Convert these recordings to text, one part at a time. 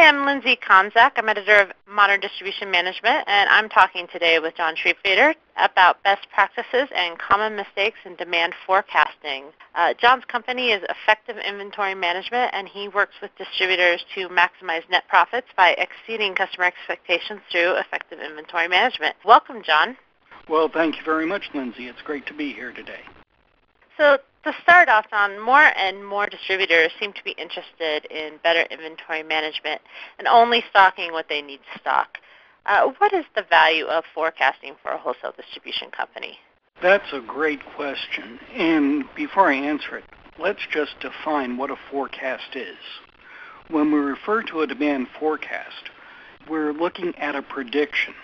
Hi, I'm Lindsay Konzak. I'm editor of Modern Distribution Management, and I'm talking today with John Schriepfeder about best practices and common mistakes in demand forecasting. John's company is Effective Inventory Management, and he works with distributors to maximize net profits by exceeding customer expectations through effective inventory management. Welcome, John. Well, thank you very much, Lindsay. It's great to be here today. So to start off, John, more and more distributors seem to be interested in better inventory management and only stocking what they need to stock. What is the value of forecasting for a wholesale distribution company? That's a great question. And before I answer it, let's just define what a forecast is. When we refer to a demand forecast, we're looking at a prediction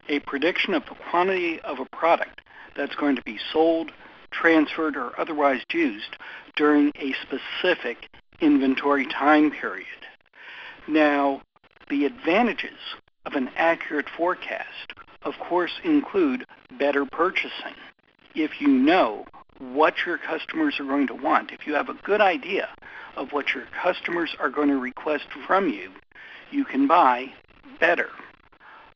of the quantity of a product that's going to be sold, transferred, or otherwise used during a specific inventory time period. Now, the advantages of an accurate forecast, of course, include better purchasing. If you know what your customers are going to want, if you have a good idea of what your customers are going to request from you, you can buy better.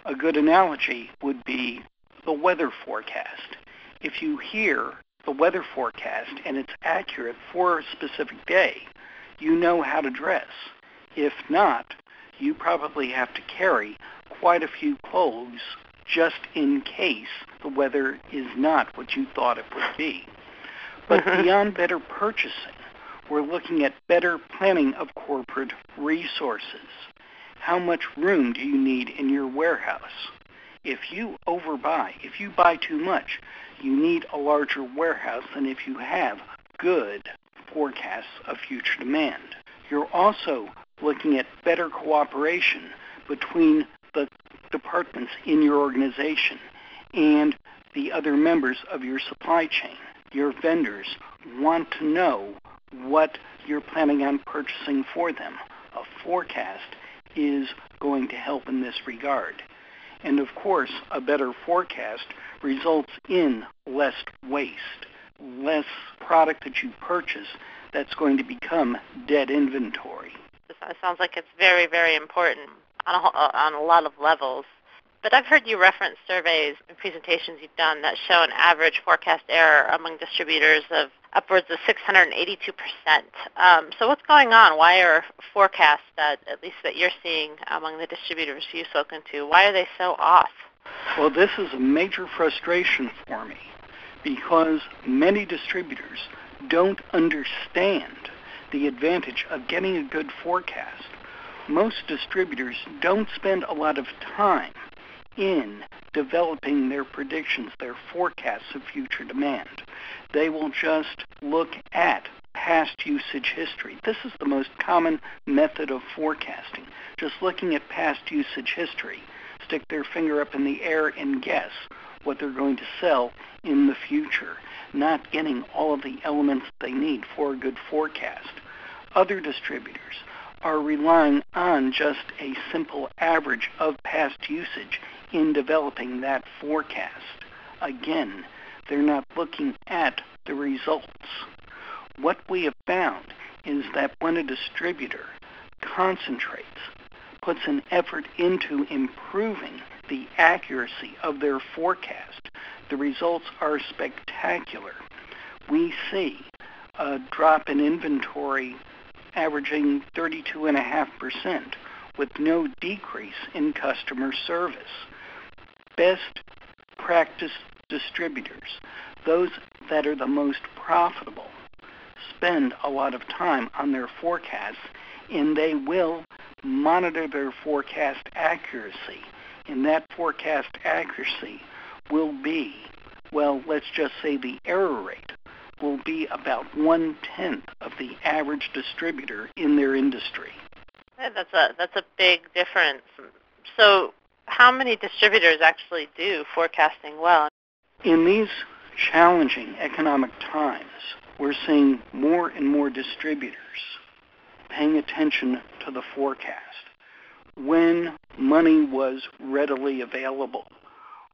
A good analogy would be the weather forecast. If you hear the weather forecast and it's accurate for a specific day, you know how to dress. If not, you probably have to carry quite a few clothes just in case the weather is not what you thought it would be. But beyond better purchasing, we're looking at better planning of corporate resources. How much room do you need in your warehouse? If you overbuy, if you buy too much, you need a larger warehouse than if you have good forecasts of future demand. You're also looking at better cooperation between the departments in your organization and the other members of your supply chain. Your vendors want to know what you're planning on purchasing for them. A forecast is going to help in this regard. And of course, a better forecast results in less waste, less product that you purchase that's going to become dead inventory. It sounds like it's very, very important on a lot of levels. But I've heard you reference surveys and presentations you've done that show an average forecast error among distributors of upwards of 682%. So what's going on? Why are forecasts, at least that you're seeing among the distributors you've spoken to, why are they so off? Well, this is a major frustration for me because many distributors don't understand the advantage of getting a good forecast. Most distributors don't spend a lot of time in developing their predictions, their forecasts of future demand. They will just look at past usage history. This is the most common method of forecasting. Just looking at past usage history, stick their finger up in the air and guess what they're going to sell in the future, not getting all of the elements they need for a good forecast. Other distributors are relying on just a simple average of past usage in developing that forecast. Again, they're not looking at the results. What we have found is that when a distributor concentrates, puts an effort into improving the accuracy of their forecast, the results are spectacular. We see a drop in inventory averaging 32.5% with no decrease in customer service. Best practice distributors, those that are the most profitable, spend a lot of time on their forecasts, and they will monitor their forecast accuracy. And that forecast accuracy will be, well, let's just say the error rate will be about 1/10 of the average distributor in their industry. That's a big difference. So how many distributors actually do forecasting well? In these challenging economic times, we're seeing more and more distributors paying attention to the forecast. When money was readily available,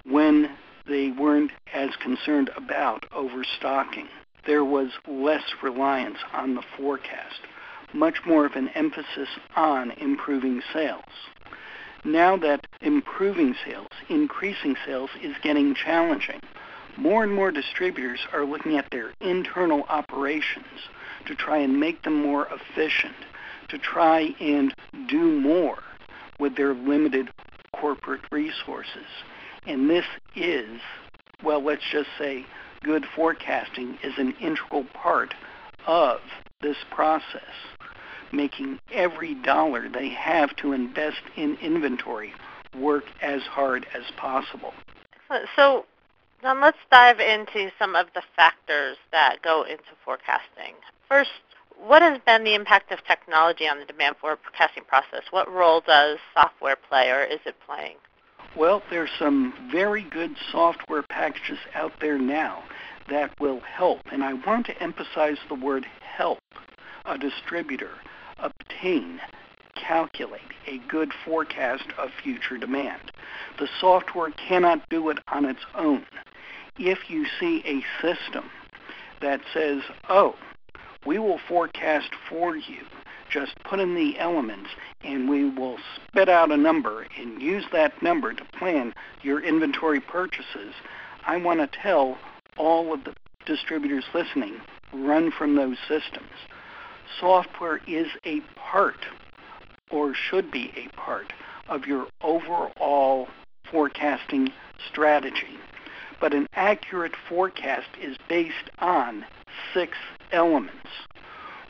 when they weren't as concerned about overstocking, there was less reliance on the forecast. much more of an emphasis on improving sales. Now that improving sales, increasing sales is getting challenging, more and more distributors are looking at their internal operations to try and make them more efficient, to try and do more with their limited corporate resources. And this is, well, let's just say good forecasting is an integral part of this process, making every dollar they have to invest in inventory work as hard as possible. So then let's dive into some of the factors that go into forecasting. First, what has been the impact of technology on the demand forecasting process? What role does software play, or is it playing? Well, there's some very good software packages out there now that will help, and I want to emphasize the word help a distributor obtain, calculate a good forecast of future demand. The software cannot do it on its own. If you see a system that says, oh, we will forecast for you, just put in the elements and we will spit out a number and use that number to plan your inventory purchases, I want to tell all of the distributors listening, run from those systems. Software is a part, or should be a part, of your overall forecasting strategy. But an accurate forecast is based on 6 elements.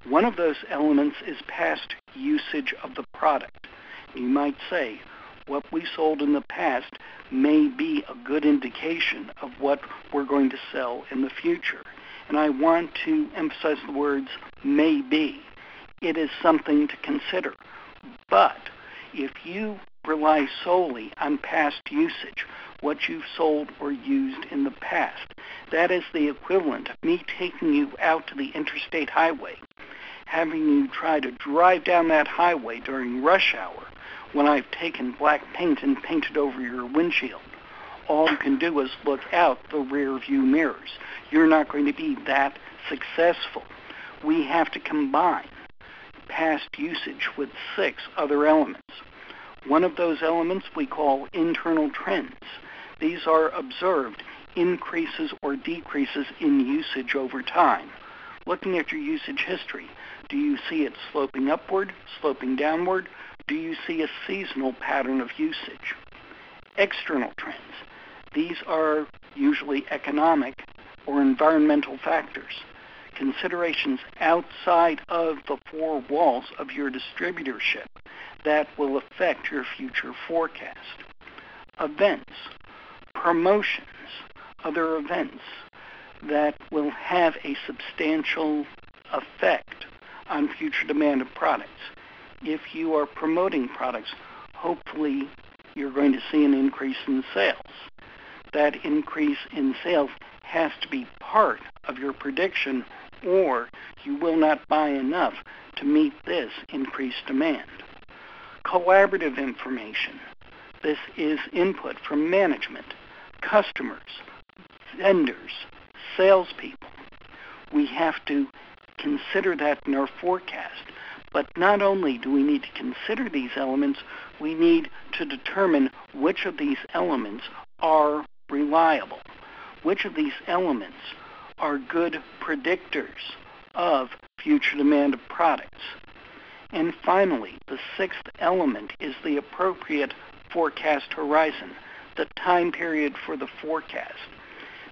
One of those elements is past usage of the product. You might say, what we sold in the past may be a good indication of what we're going to sell in the future. And I want to emphasize the words may be. It is something to consider. But if you rely solely on past usage, what you've sold or used in the past, that is the equivalent of me taking you out to the interstate highway, having you try to drive down that highway during rush hour when I've taken black paint and painted over your windshield. All you can do is look out the rear view mirrors. You're not going to be that successful. We have to combine past usage with 6 other elements. One of those elements we call internal trends. These are observed increases or decreases in usage over time. Looking at your usage history, do you see it sloping upward, sloping downward? Do you see a seasonal pattern of usage? External trends. These are usually economic or environmental factors, considerations outside of the 4 walls of your distributorship that will affect your future forecast. Events, promotions, other events that will have a substantial effect on future demand of products. If you are promoting products, hopefully you're going to see an increase in sales. That increase in sales has to be part of your prediction, or you will not buy enough to meet this increased demand. Collaborative information. This is input from management, customers, vendors, salespeople. We have to consider that in our forecast. But not only do we need to consider these elements, we need to determine which of these elements are reliable, which of these elements are good predictors of future demand of products. And finally, the 6th element is the appropriate forecast horizon, the time period for the forecast.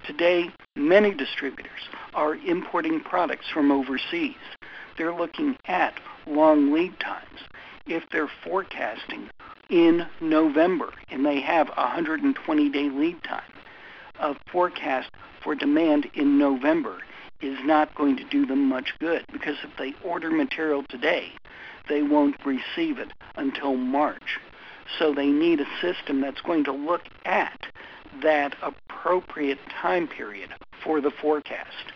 Today, many distributors are importing products from overseas. They're looking at long lead times. If they're forecasting in November and they have a 120-day lead time, a forecast for demand in November is not going to do them much good, because if they order material today, they won't receive it until March. So they need a system that's going to look at that appropriate time period for the forecast.